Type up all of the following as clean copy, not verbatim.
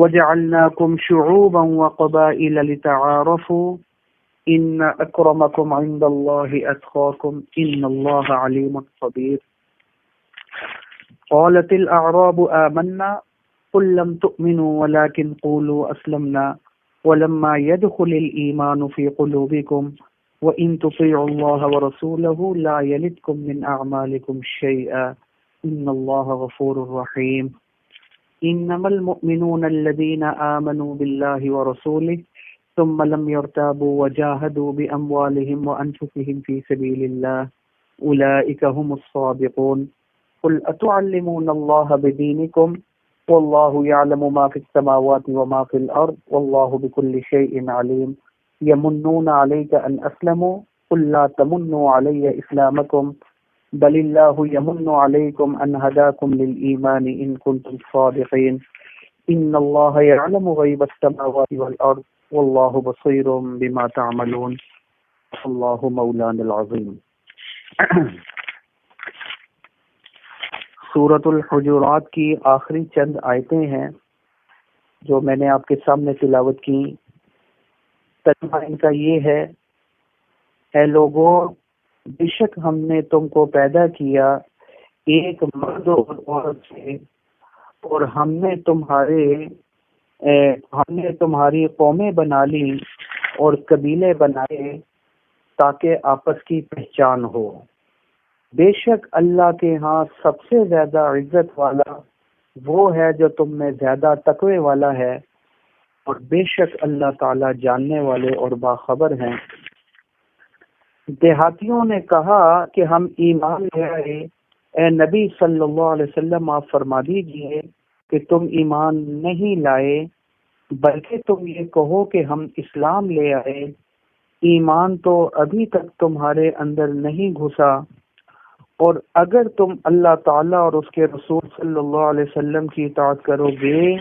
وجعلناكم شعوبا وقبائل لتعارفوا ان اکرمکم عند اللہ اتقاکم ان اللہ علیم خبیر. قالت الاعراب آمنا قل لم تؤمنوا ولكن قولوا اسلمنا ولما يدخل الايمان في قلوبكم وان تطيعوا الله ورسوله لا يلدكم من اعمالكم شيئا ان الله غفور رحيم. انما المؤمنون الذين آمنوا بالله ورسوله ثم لم يرتابوا وجاهدوا بأموالهم وأنفسهم في سبيل الله أولئك هم الصادقون. قل أتعلمون الله بدينكم والله يعلم ما في السماوات وما في الأرض والله بكل شيء عليم. يمنون عليك أن أسلموا قل لا تمنوا علي إسلامكم بل الله يمن عليكم أن هداكم للإيمان إن كنتم صادقين. إن الله يعلم غيب السماوات والأرض والله بصير بما تعملون. الله مولانا العظيم. سورۃ الحجرات کی آخری چند آیتیں ہیں جو میں نے آپ کے سامنے تلاوت کی. ترجمہ ان کا یہ ہے: اے لوگوں، بے شک ہم نے تم کو پیدا کیا ایک مرد اور عورت سے، اور ہم نے تمہاری قومیں بنا لی اور قبیلے بنائے تاکہ آپس کی پہچان ہو. بے شک اللہ کے ہاں سب سے زیادہ عزت والا وہ ہے جو تم میں زیادہ تقوی والا ہے، اور بے شک اللہ تعالی جاننے والے اور باخبر ہیں. دیہاتیوں نے کہا کہ ہم ایمان لے آئے. اے نبی صلی اللہ علیہ وسلم، آپ فرما دیجئے کہ تم ایمان نہیں لائے، بلکہ تم یہ کہو کہ ہم اسلام لے آئے. ایمان تو ابھی تک تمہارے اندر نہیں گھسا، اور اگر تم اللہ تعالیٰ اور اس کے رسول صلی اللہ علیہ وسلم کی اطاعت کرو گے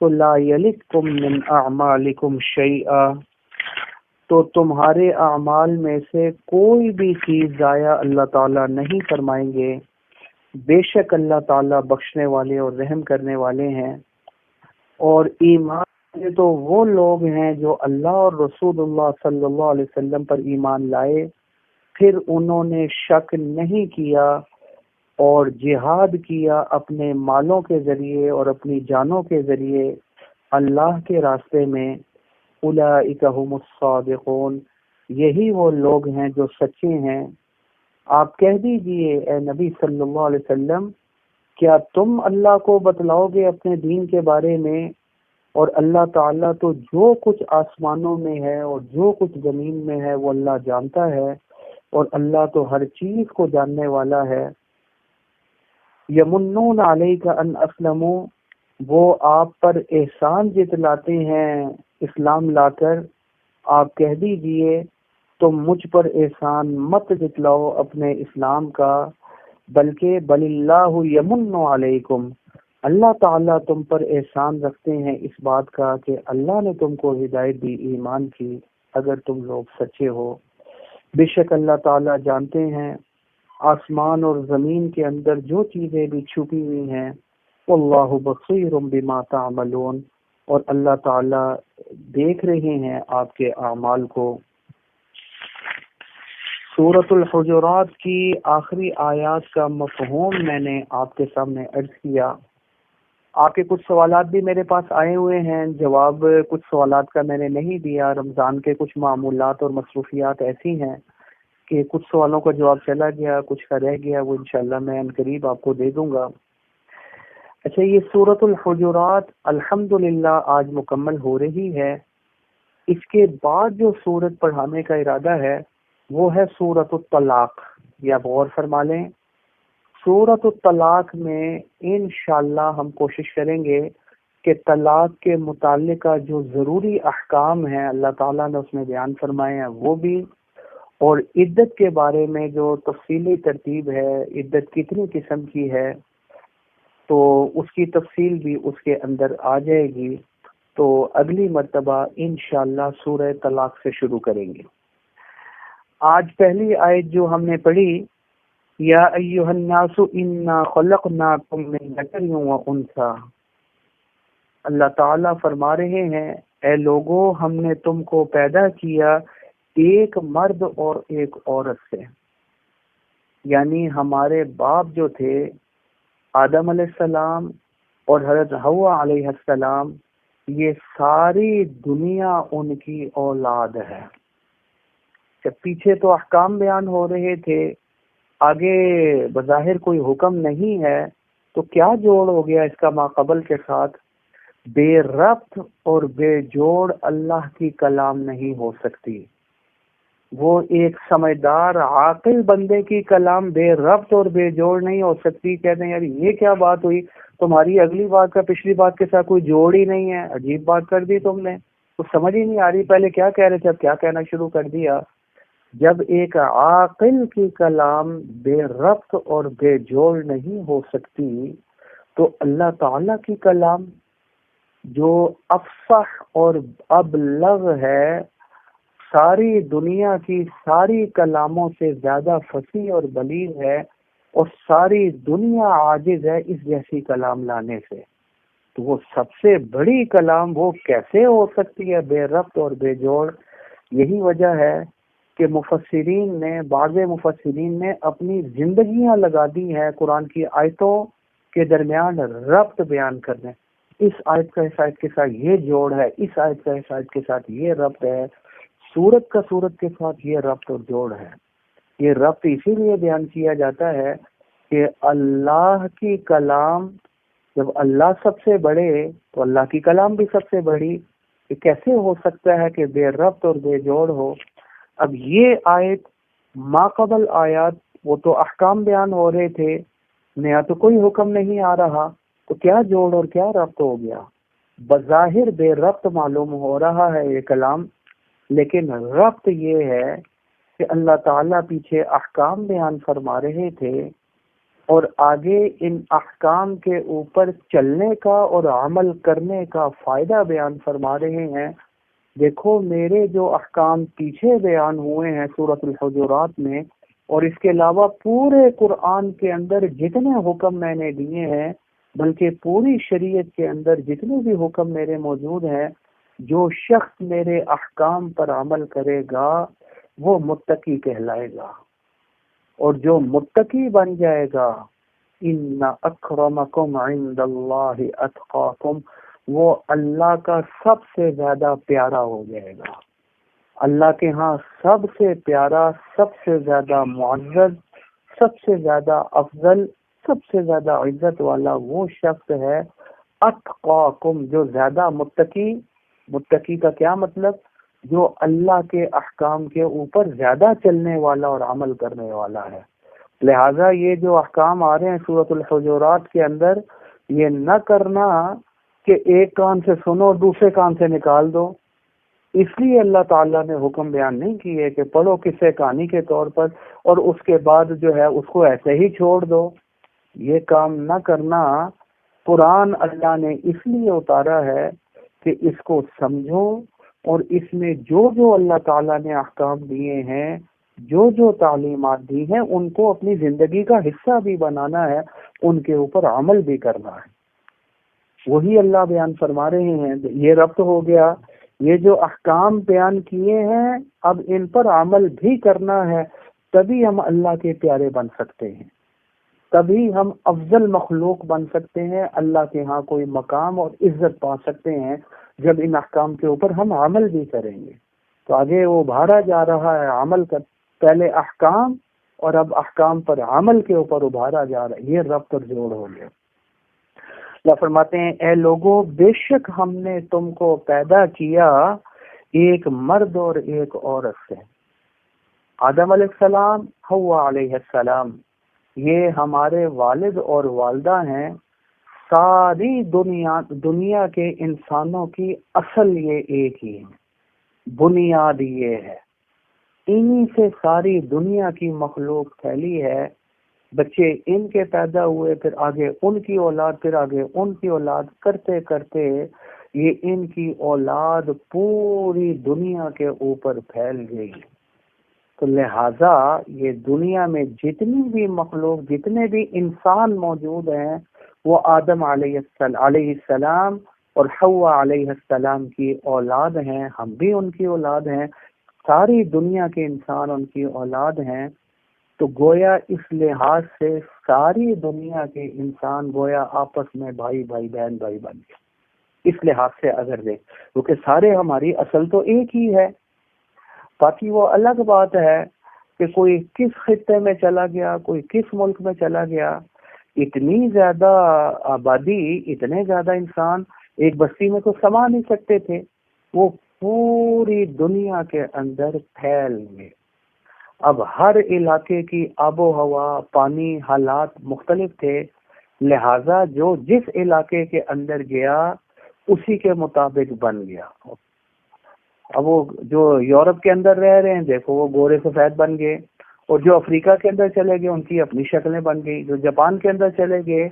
تو لا یلدکم من اعمالکم شیئا، تو تمہارے اعمال میں سے کوئی بھی چیز ضائع اللہ تعالیٰ نہیں فرمائیں گے. بے شک اللہ تعالیٰ بخشنے والے اور رحم کرنے والے ہیں. اور ایمان میں تو وہ لوگ ہیں جو اللہ اور رسول اللہ صلی اللہ علیہ وسلم پر ایمان لائے، پھر انہوں نے شک نہیں کیا اور جہاد کیا اپنے مالوں کے ذریعے اور اپنی جانوں کے ذریعے اللہ کے راستے میں. اولئک هم الصادقون، یہی وہ لوگ ہیں جو سچے ہیں. آپ کہہ دیجئے اے نبی صلی اللہ علیہ وسلم، کیا تم اللہ کو بتلاؤ گے اپنے دین کے بارے میں؟ اور اللہ تعالیٰ تو جو کچھ آسمانوں میں ہے اور جو کچھ زمین میں ہے وہ اللہ جانتا ہے، اور اللہ تو ہر چیز کو جاننے والا ہے. یمنون علیک ان اسلموا، وہ آپ پر احسان جتلاتے ہیں اسلام لا کر. آپ کہہ دیجئے تم مجھ پر احسان مت جتلاؤ اپنے اسلام کا، بلکہ بل اللہ یمن علیکم، اللہ تعالیٰ تم پر احسان رکھتے ہیں اس بات کا کہ اللہ نے تم کو ہدایت دی ایمان کی، اگر تم لوگ سچے ہو. بے شک اللہ تعالیٰ جانتے ہیں آسمان اور زمین کے اندر جو چیزیں بھی چھپی ہوئی ہیں. واللہ بصیر بما تعملون، اور اللہ تعالیٰ دیکھ رہے ہیں آپ کے اعمال کو. سورۃ الحجرات کی آخری آیات کا مفہوم میں نے آپ کے سامنے عرض کیا. آپ کے کچھ سوالات بھی میرے پاس آئے ہوئے ہیں، جواب کچھ سوالات کا میں نے نہیں دیا. رمضان کے کچھ معمولات اور مصروفیات ایسی ہیں کہ کچھ سوالوں کا جواب چلا گیا، کچھ کا رہ گیا، وہ انشاءاللہ میں عنقریب آپ کو دے دوں گا. اچھا، یہ سورۃ الحجرات الحمدللہ آج مکمل ہو رہی ہے. اس کے بعد جو سورت پڑھانے کا ارادہ ہے وہ ہے سورۃ الطلاق. یہ آپ غور فرما لیں. سورۃ الطلاق میں انشاءاللہ ہم کوشش کریں گے کہ طلاق کے متعلقہ جو ضروری احکام ہیں اللہ تعالیٰ نے اس میں بیان فرمائے ہیں وہ بھی، اور عدت کے بارے میں جو تفصیلی ترتیب ہے، عدت کتنی قسم کی ہے، تو اس کی تفصیل بھی اس کے اندر آ جائے گی. تو اگلی مرتبہ انشاءاللہ سورہ طلاق سے شروع کریں گے. آج پہلی آیت جو ہم نے پڑھی، یا ایھا الناس انا خلقناکم من ذکر و انثی، اللہ تعالیٰ فرما رہے ہیں اے لوگو ہم نے تم کو پیدا کیا ایک مرد اور ایک عورت سے، یعنی ہمارے باپ جو تھے آدم علیہ السلام اور حضرت حوا علیہ السلام، یہ ساری دنیا ان کی اولاد ہے۔ جب پیچھے تو احکام بیان ہو رہے تھے، آگے بظاہر کوئی حکم نہیں ہے، تو کیا جوڑ ہو گیا اس کا ماقبل کے ساتھ؟ بے ربط اور بے جوڑ اللہ کی کلام نہیں ہو سکتی۔ وہ ایک سمجھدار عاقل بندے کی کلام بے ربط اور بے جوڑ نہیں ہو سکتی۔ کہتے ہیں یار یہ کیا بات ہوئی، تمہاری اگلی بات کا پچھلی بات کے ساتھ کوئی جوڑ ہی نہیں ہے، عجیب بات کر دی تم نے، تو سمجھ ہی نہیں آ رہی پہلے کیا کہہ رہے تھے اب کیا کہنا شروع کر دیا۔ جب ایک عاقل کی کلام بے ربط اور بے جوڑ نہیں ہو سکتی، تو اللہ تعالیٰ کی کلام جو افصح اور ابلغ ہے، ساری دنیا کی ساری کلاموں سے زیادہ فصیح اور بلیغ ہے، اور ساری دنیا عاجز ہے اس جیسی کلام لانے سے، تو وہ سب سے بڑی کلام وہ کیسے ہو سکتی ہے بے ربط اور بے جوڑ؟ یہی وجہ ہے کہ بعض مفسرین نے اپنی زندگیاں لگا دی ہیں قرآن کی آیتوں کے درمیان ربط بیان کرنے، اس آیت کا اس آیت کے ساتھ یہ جوڑ ہے، اس آیت کا اس آیت کے ساتھ یہ ربط ہے، سورت کا سورت کے ساتھ یہ ربط اور جوڑ ہے۔ یہ ربط اسی لیے بیان کیا جاتا ہے کہ اللہ کی کلام، جب اللہ سب سے بڑے تو اللہ کی کلام بھی سب سے بڑی، یہ کیسے ہو سکتا ہے کہ بے ربط اور بے جوڑ ہو؟ اب یہ آیت ماقبل آیات وہ تو احکام بیان ہو رہے تھے، نیا تو کوئی حکم نہیں آ رہا، تو کیا جوڑ اور کیا ربط ہو گیا؟ بظاہر بے ربط معلوم ہو رہا ہے یہ کلام، لیکن ربط یہ ہے کہ اللہ تعالیٰ پیچھے احکام بیان فرما رہے تھے اور آگے ان احکام کے اوپر چلنے کا اور عمل کرنے کا فائدہ بیان فرما رہے ہیں۔ دیکھو میرے جو احکام پیچھے بیان ہوئے ہیں سورۃ الحجرات میں، اور اس کے علاوہ پورے قرآن کے اندر جتنے حکم میں نے دیے ہیں، بلکہ پوری شریعت کے اندر جتنے بھی حکم میرے موجود ہیں، جو شخص میرے احکام پر عمل کرے گا وہ متقی کہلائے گا، اور جو متقی بن جائے گا ان اکرمکم عند اللہ اتقاکم، وہ اللہ کا سب سے زیادہ پیارا ہو جائے گا۔ اللہ کے ہاں سب سے پیارا، سب سے زیادہ معزز، سب سے زیادہ افضل، سب سے زیادہ عزت والا وہ شخص ہے اتقاکم، جو زیادہ متقی۔ متقی کا کیا مطلب؟ جو اللہ کے احکام کے اوپر زیادہ چلنے والا اور عمل کرنے والا ہے۔ لہذا یہ جو احکام آ رہے ہیں سورۃ الحجرات کے اندر، یہ نہ کرنا کہ ایک کان سے سنو دوسرے کان سے نکال دو، اس لیے اللہ تعالیٰ نے حکم بیان نہیں کیے کہ پڑھو قصے کہانی کے طور پر اور اس کے بعد جو ہے اس کو ایسے ہی چھوڑ دو۔ یہ کام نہ کرنا قرآن اللہ نے اس لیے اتارا ہے کہ اس کو سمجھو، اور اس میں جو جو اللہ تعالیٰ نے احکام دیے ہیں، جو جو تعلیمات دی ہیں، ان کو اپنی زندگی کا حصہ بھی بنانا ہے، ان کے اوپر عمل بھی کرنا ہے۔ وہی اللہ بیان فرما رہے ہیں۔ یہ ربط ہو گیا، یہ جو احکام بیان کیے ہیں اب ان پر عمل بھی کرنا ہے، تبھی ہم اللہ کے پیارے بن سکتے ہیں، تبھی ہم افضل مخلوق بن سکتے ہیں، اللہ کے ہاں کوئی مقام اور عزت پا سکتے ہیں جب ان احکام کے اوپر ہم عمل بھی کریں گے۔ تو آگے وہ ابھارا جا رہا ہے عمل کا، پہلے احکام اور اب احکام پر عمل کے اوپر ابھارا جا رہا ہے، یہ ربط اور جوڑ ہو گیا۔ اللہ فرماتے ہیں اے لوگو بے شک ہم نے تم کو پیدا کیا ایک مرد اور ایک عورت سے۔ آدم علیہ السلام، حوا علیہ السلام، یہ ہمارے والد اور والدہ ہیں۔ ساری دنیا کے انسانوں کی اصل یہ ایک ہی ہے، بنیاد یہ ہے، انہی سے ساری دنیا کی مخلوق پھیلی ہے۔ بچے ان کے پیدا ہوئے، پھر آگے ان کی اولاد، پھر آگے ان کی اولاد، کرتے کرتے یہ ان کی اولاد پوری دنیا کے اوپر پھیل گئی۔ تو لہذا یہ دنیا میں جتنی بھی مخلوق، جتنے بھی انسان موجود ہیں، وہ آدم علیہ السلام اور حوا علیہ السلام کی اولاد ہیں، ہم بھی ان کی اولاد ہیں، ساری دنیا کے انسان ان کی اولاد ہیں، تو گویا اس لحاظ سے ساری دنیا کے انسان گویا آپس میں بھائی بھائی بہن بھائی بن گئے۔ اس لحاظ سے اگر دیکھ، کیونکہ سارے ہماری اصل تو ایک ہی ہے۔ باقی وہ الگ بات ہے کہ کوئی کس خطے میں چلا گیا، کوئی کس ملک میں چلا گیا، اتنی زیادہ آبادی، اتنے زیادہ انسان ایک بستی میں تو سما نہیں سکتے تھے، وہ پوری دنیا کے اندر پھیل گئے۔ اب ہر علاقے کی آب و ہوا، پانی، حالات مختلف تھے، لہذا جو جس علاقے کے اندر گیا اسی کے مطابق بن گیا۔ اب وہ جو یورپ کے اندر رہ رہے ہیں، دیکھو وہ گورے سفید بن گئے، اور جو افریقہ کے اندر چلے گئے ان کی اپنی شکلیں بن گئی، جو جاپان کے اندر چلے گئے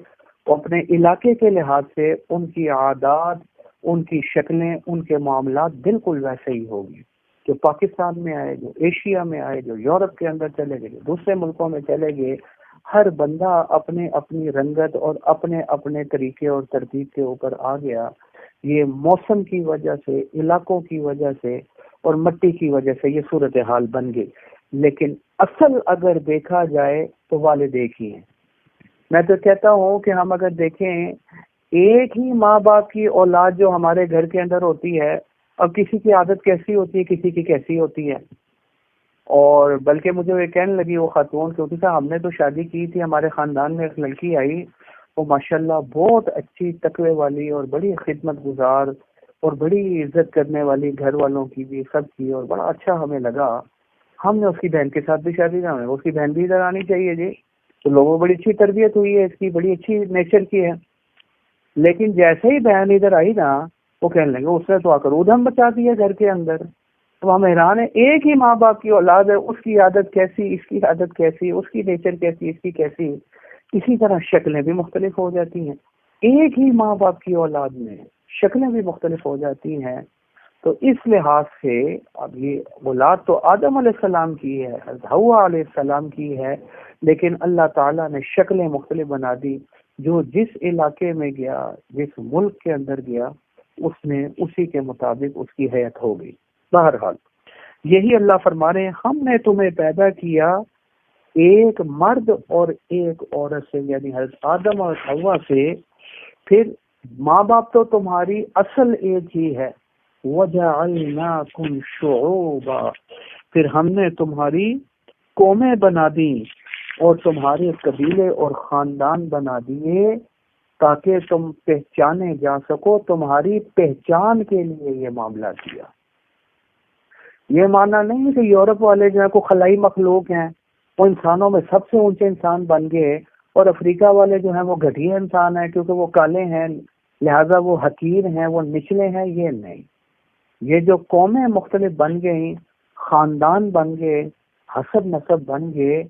وہ اپنے علاقے کے لحاظ سے ان کی عادات، ان کی شکلیں، ان کے معاملات بالکل ویسے ہی ہوگی۔ جو پاکستان میں آئے، جو ایشیا میں آئے، جو یورپ کے اندر چلے گئے، جو دوسرے ملکوں میں چلے گئے، ہر بندہ اپنے اپنی رنگت اور اپنے اپنے طریقے اور ترتیب کے اوپر آ گیا۔ یہ موسم کی وجہ سے، علاقوں کی وجہ سے اور مٹی کی وجہ سے یہ صورتحال بن گئی، لیکن اصل اگر دیکھا جائے تو والد ایک ہی ہیں۔ میں تو کہتا ہوں کہ ہم اگر دیکھیں، ایک ہی ماں باپ کی اولاد جو ہمارے گھر کے اندر ہوتی ہے، اب کسی کی عادت کیسی ہوتی ہے، کسی کی کیسی ہوتی ہے۔ اور بلکہ مجھے وہ کہنے لگی وہ خاتون، کیونکہ صاحب ہم نے تو شادی کی تھی، ہمارے خاندان میں ایک لڑکی آئی، وہ ماشاءاللہ بہت اچھی تقوی والی اور بڑی خدمت گزار اور بڑی عزت کرنے والی، گھر والوں کی بھی سب کی، اور بڑا اچھا ہمیں لگا۔ ہم نے اس کی بہن کے ساتھ بھی شادی کرنا ہے، اس کی بہن بھی ادھر آنی چاہیے جی، تو لوگوں کو بڑی اچھی تربیت ہوئی ہے، اس کی بڑی اچھی نیچر کی ہے۔ لیکن جیسے ہی بہن ادھر آئی نا، وہ کہنے لگے اس نے تو آ کر ادھم بچا دیا گھر کے اندر۔ تو ہم حیران ہیں، ایک ہی ماں باپ کی اولاد ہے، اس کی عادت کیسی، اس کی عادت کیسی، اس کی نیچر کیسی، اس کی کیسی، اسی طرح شکلیں بھی مختلف ہو جاتی ہیں۔ ایک ہی ماں باپ کی اولاد میں شکلیں بھی مختلف ہو جاتی ہیں۔ تو اس لحاظ سے اب یہ اولاد تو آدم علیہ السلام کی ہے، حوا علیہ السلام کی ہے، لیکن اللہ تعالیٰ نے شکلیں مختلف بنا دی۔ جو جس علاقے میں گیا، جس ملک کے اندر گیا، اس نے اسی کے مطابق اس کی حیت ہو گئی۔ بہرحال یہی اللہ فرما رہے ہیں، ہم نے تمہیں پیدا کیا ایک مرد اور ایک عورت سے، یعنی حضرت آدم اور حوا سے۔ پھر ماں باپ تو تمہاری اصل ایک ہی ہے، وَجَعَلْنَاكُمْ شُعُوبًا، پھر ہم نے تمہاری قومیں بنا دی اور تمہارے قبیلے اور خاندان بنا دیے تاکہ تم پہچانے جا سکو، تمہاری پہچان کے لیے یہ معاملہ کیا۔ یہ معنی نہیں کہ یورپ والے جو ہے کو خلائی مخلوق ہیں، وہ انسانوں میں سب سے اونچے انسان بن گئے، اور افریقہ والے جو ہیں وہ گھٹیا انسان ہیں کیونکہ وہ کالے ہیں لہذا وہ حقیر ہیں، وہ نچلے ہیں۔ یہ نہیں، یہ جو قومیں مختلف بن گئیں، خاندان بن گئے، حسب نسب بن گئے،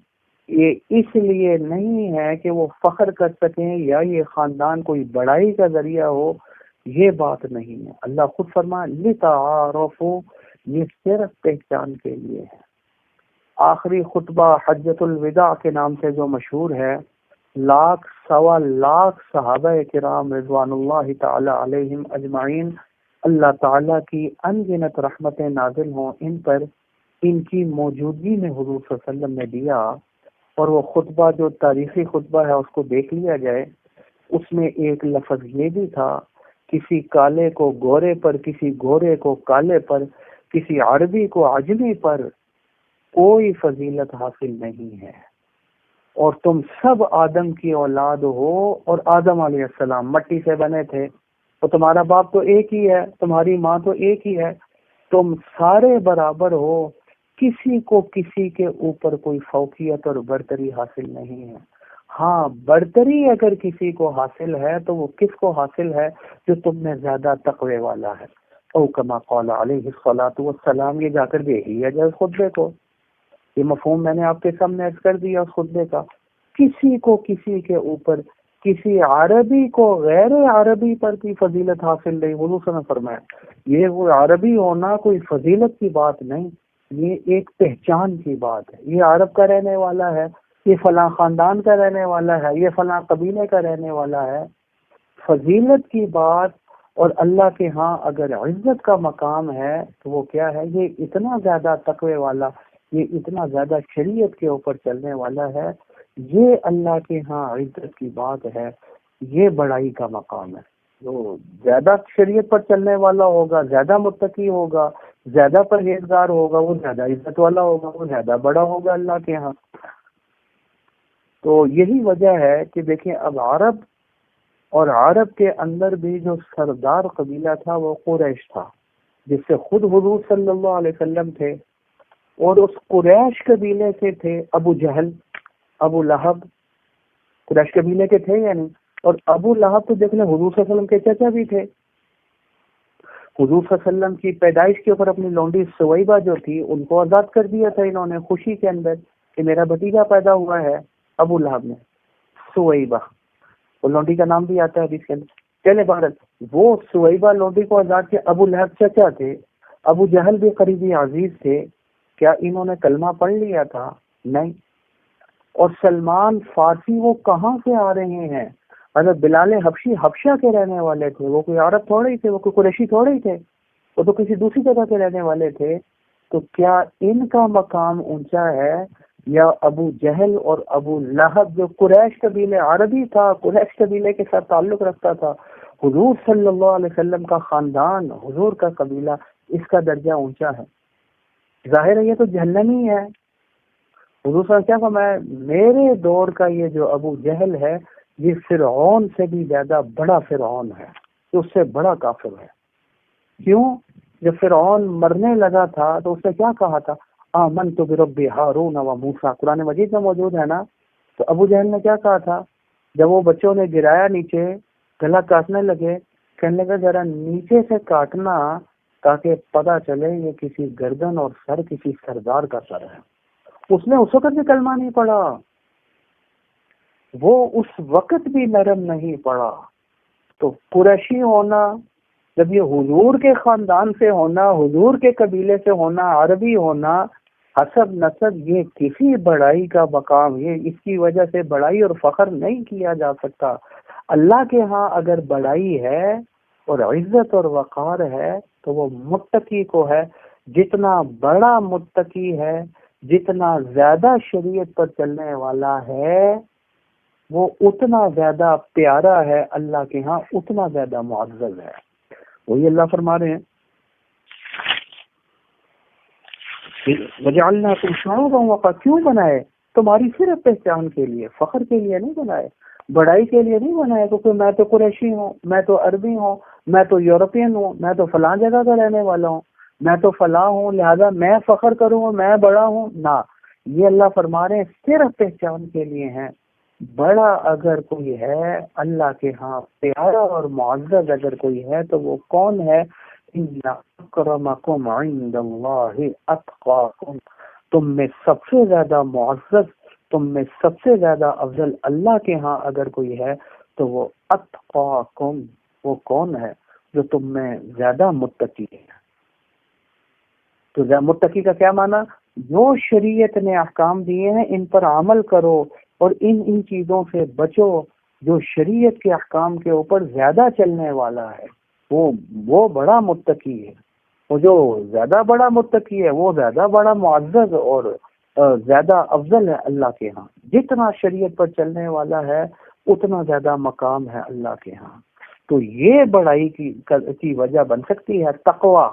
یہ اس لیے نہیں ہے کہ وہ فخر کر سکیں یا یہ خاندان کوئی بڑائی کا ذریعہ ہو، یہ بات نہیں ہے۔ اللہ خود فرمائے لِتَعَارَفُوا، یہ صرف پہچان کے لیے ہے۔ آخری خطبہ حجۃ الوداع کے نام سے جو مشہور ہے، 1,00,000 صحابہ کرام رضوان اللہ تعالی علیہم اجمعین، اللہ تعالیٰ کی انگنت رحمتیں نازل ہوں ان پر، ان کی موجودگی میں حضور صلی اللہ علیہ وسلم نے دیا۔ اور وہ خطبہ جو تاریخی خطبہ ہے اس کو دیکھ لیا جائے، اس میں ایک لفظ یہ بھی تھا، کسی کالے کو گورے پر، کسی گورے کو کالے پر، کسی عربی کو عجمی پر کوئی فضیلت حاصل نہیں ہے، اور تم سب آدم کی اولاد ہو، اور آدم علیہ السلام مٹی سے بنے تھے، تو تمہارا باپ تو ایک ہی ہے، تمہاری ماں تو ایک ہی ہے، تم سارے برابر ہو، کسی کو کسی کے اوپر کوئی فوقیت اور برتری حاصل نہیں ہے۔ ہاں، برتری اگر کسی کو حاصل ہے تو وہ کس کو حاصل ہے؟ جو تم میں زیادہ تقوی والا ہے۔ او کما قال علیہ الصلاۃ والسلام، یہ جا کر دیکھ لیا جائے اس خطبے کو، یہ مفہوم میں نے آپ کے سامنے عرض کر دیا اس خطبے کا۔ کسی کو کسی کے اوپر، کسی عربی کو غیر عربی پر کی فضیلت حاصل نہیں۔ حضور صلی اللہ علیہ وسلم نے فرمایا یہ وہ عربی ہونا کوئی فضیلت کی بات نہیں، یہ ایک پہچان کی بات ہے۔ یہ عرب کا رہنے والا ہے، یہ فلاں خاندان کا رہنے والا ہے، یہ فلاں قبیلے کا رہنے والا ہے۔ فضیلت کی بات اور اللہ کے ہاں اگر عزت کا مقام ہے تو وہ کیا ہے؟ یہ اتنا زیادہ تقوی والا، یہ اتنا زیادہ شریعت کے اوپر چلنے والا ہے، یہ اللہ کے ہاں عزت کی بات ہے، یہ بڑائی کا مقام ہے۔ جو زیادہ شریعت پر چلنے والا ہوگا، زیادہ متقی ہوگا، زیادہ پرہیزگار ہوگا، وہ زیادہ عزت والا ہوگا، وہ زیادہ بڑا ہوگا اللہ کے ہاں۔ تو یہی وجہ ہے کہ دیکھیں اب عرب، اور عرب کے اندر بھی جو سردار قبیلہ تھا وہ قریش تھا، جس سے خود حضور صلی اللہ علیہ وسلم تھے، اور اس قریش قبیلے سے تھے ابو جہل، ابو لہب، قریش قبیلے کے تھے یعنی، اور ابو لہب تو دیکھ لیں حضور صلی اللہ علیہ وسلم کے چچا بھی تھے۔ حضور صلی اللہ علیہ وسلم کی پیدائش کے اوپر اپنی لونڈی سویبہ جو تھی ان کو آزاد کر دیا تھا انہوں نے خوشی کے اندر کہ میرا بھتیجا پیدا ہوا ہے، ابو لہب نے، سویبہ، وہ لونڈی کا نام بھی آتا ہے حدیث کے اندر۔ چلے بھارت، وہ سویبہ لونڈی کو آزاد کیا، ابو لہب چچا تھے، ابو جہل بھی قریبی عزیز تھے۔ کیا انہوں نے کلمہ پڑھ لیا تھا؟ نہیں۔ اور سلمان فارسی وہ کہاں سے آ رہے ہیں؟ حضرت بلال حبشی حبشہ کے رہنے والے تھے، وہ کوئی عرب تھوڑے ہی تھے، وہ کوئی قریشی تھوڑے ہی تھے، وہ تو کسی دوسری جگہ کے رہنے والے تھے۔ تو کیا ان کا مقام اونچا ہے یا ابو جہل اور ابو لہب جو قریش قبیلے عربی تھا، قریش قبیلے کے ساتھ تعلق رکھتا تھا، حضور صلی اللہ علیہ وسلم کا خاندان، حضور کا قبیلہ، اس کا درجہ اونچا ہے؟ ظاہر ہے یہ تو جہنمی ہے۔ حضور صلی اللہ علیہ وسلم کیا فرمایا؟ میرے دور کا یہ جو ابو جہل ہے یہ فرعون سے بھی زیادہ بڑا فرعون ہے، اس سے بڑا کافر ہے۔ کیوں؟ جب فرعون مرنے لگا تھا تو اس نے کیا کہا تھا؟ آمنت برب ہارون و موسیٰ، قرآن مجید میں موجود ہے نا۔ تو ابو جہل نے کیا کہا تھا جب وہ بچوں نے گرایا نیچے، گلا کاٹنے لگے، کہنے لگا ذرا نیچے سے کاٹنا تاکہ پتہ چلے یہ کسی گردن اور سر کسی سردار کا سر ہے۔ اس نے اس وقت بھی کلمہ نہیں پڑھا، وہ اس وقت بھی نرم نہیں پڑا۔ تو قریشی ہونا، جب یہ حضور کے خاندان سے ہونا، حضور کے قبیلے سے ہونا، عربی ہونا، حسب نسب، یہ کسی بڑائی کا مقام، یہ اس کی وجہ سے بڑائی اور فخر نہیں کیا جا سکتا۔ اللہ کے ہاں اگر بڑائی ہے اور عزت اور وقار ہے تو وہ متقی کو ہے۔ جتنا بڑا متقی ہے، جتنا زیادہ شریعت پر چلنے والا ہے، وہ اتنا زیادہ پیارا ہے اللہ کے ہاں، اتنا زیادہ معزز ہے۔ وہی اللہ فرما رہے ہیں وَجَعَلْنَاكُمْ شُعُوبًا وَقَبَائِلَ، کیوں بنائے؟ تمہاری صرف پہچان کے لیے، فخر کے لیے نہیں بنائے، بڑائی کے لیے نہیں بنائے، کیونکہ میں تو قریشی ہوں، میں تو عربی ہوں، میں تو یورپین ہوں، میں تو فلاں جگہ کا رہنے والا ہوں، میں تو فلاں ہوں، لہذا میں فخر کروں گا، میں بڑا ہوں نہ۔ یہ اللہ فرما رہے ہیں صرف پہچان کے لیے ہیں۔ بڑا اگر کوئی ہے اللہ کے ہاں، پیارا اور معزز اگر کوئی ہے تو وہ کون ہے؟ ان اکرمکم عند اللہ اتقاکم، تم میں سب سے زیادہ معزز، تم میں سب سے زیادہ افضل اللہ کے ہاں اگر کوئی ہے تو وہ اتقاکم، وہ کون ہے؟ جو تم میں زیادہ متقی ہے۔ تو متقی کا کیا معنی؟ جو شریعت نے احکام دیے ہیں ان پر عمل کرو اور ان چیزوں سے بچو۔ جو شریعت کے احکام کے اوپر زیادہ چلنے والا ہے وہ بڑا متقی ہے، وہ جو زیادہ بڑا متقی ہے وہ زیادہ بڑا معزز اور زیادہ افضل ہے اللہ کے ہاں۔ جتنا شریعت پر چلنے والا ہے اتنا زیادہ مقام ہے اللہ کے ہاں۔ تو یہ بڑائی کی وجہ بن سکتی ہے تقوی۔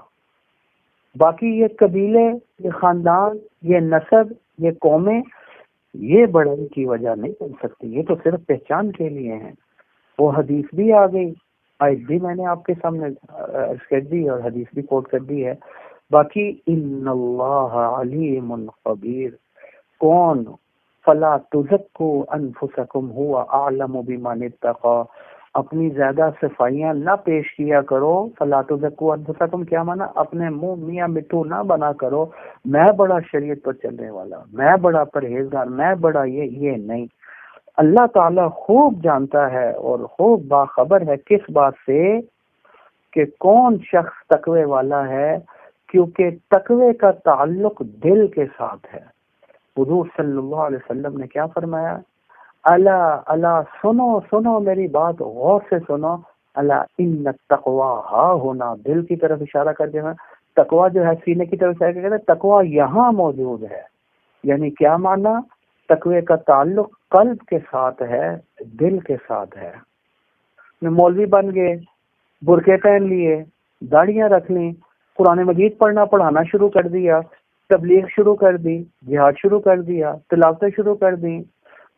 باقی یہ قبیلے، یہ خاندان، یہ نسب، یہ قومیں، یہ بڑائی کی وجہ نہیں بن سکتی، یہ تو صرف پہچان کے لیے ہیں۔ وہ حدیث بھی آ گئی، آیت بھی میں نے آپ کے سامنے کر دی اور حدیث بھی کوٹ کر دی ہے۔ باقی ان اللہ علیم خبیر، کون؟ فلا تزکوا انفسکم هو اعلم بمن اتقى، اپنی زیادہ صفائیاں نہ پیش کیا کرو۔ فلا تزکوا انفسکم کیا مانا؟ اپنے منہ میاں مٹھو نہ بنا کرو، میں بڑا شریعت پر چلنے والا، میں بڑا پرہیزگار، میں بڑا یہ نہیں۔ اللہ تعالیٰ خوب جانتا ہے اور خوب باخبر ہے کس بات سے کہ کون شخص تقوی والا ہے، کیونکہ تقوی کا تعلق دل کے ساتھ ہے۔ حضور صلی اللہ علیہ وسلم نے کیا فرمایا؟ الا الا، سنو سنو میری بات، غور سے سنو، اللہ ان التقوی ہا ہونا، دل کی طرف اشارہ کر دینا، تقوی جو ہے سینے کی طرف اشارہ کر دینا، تقوی یہاں موجود ہے. یعنی کیا معنی؟ تقوی کا تعلق قلب کے ساتھ ہے، دل کے ساتھ ہے. مولوی بن گئے، برقعے پہن لیے، داڑیاں رکھ لیں، قرآن مجید پڑھانا شروع کر دیا، تبلیغ شروع کر دی، جہاد شروع کر دیا، تلاوتیں شروع کر دی.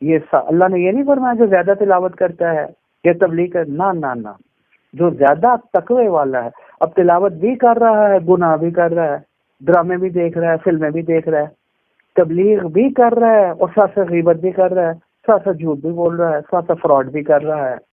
اللہ نے یہ نہیں فرمایا جو زیادہ تلاوت کرتا ہے یا تبلیغ کر، نہ جو زیادہ تقوی والا ہے، اب تلاوت بھی کر رہا ہے، گناہ بھی کر رہا ہے، ڈرامے بھی دیکھ رہا ہے، فلمیں بھی دیکھ رہا ہے، تبلیغ بھی کر رہا ہے، اور ساتھ ساتھ غیبت بھی کر رہا ہے، ساتھ ساتھ جھوٹ بھی بول رہا ہے، ساتھ ساتھ فراڈ بھی کر رہا ہے.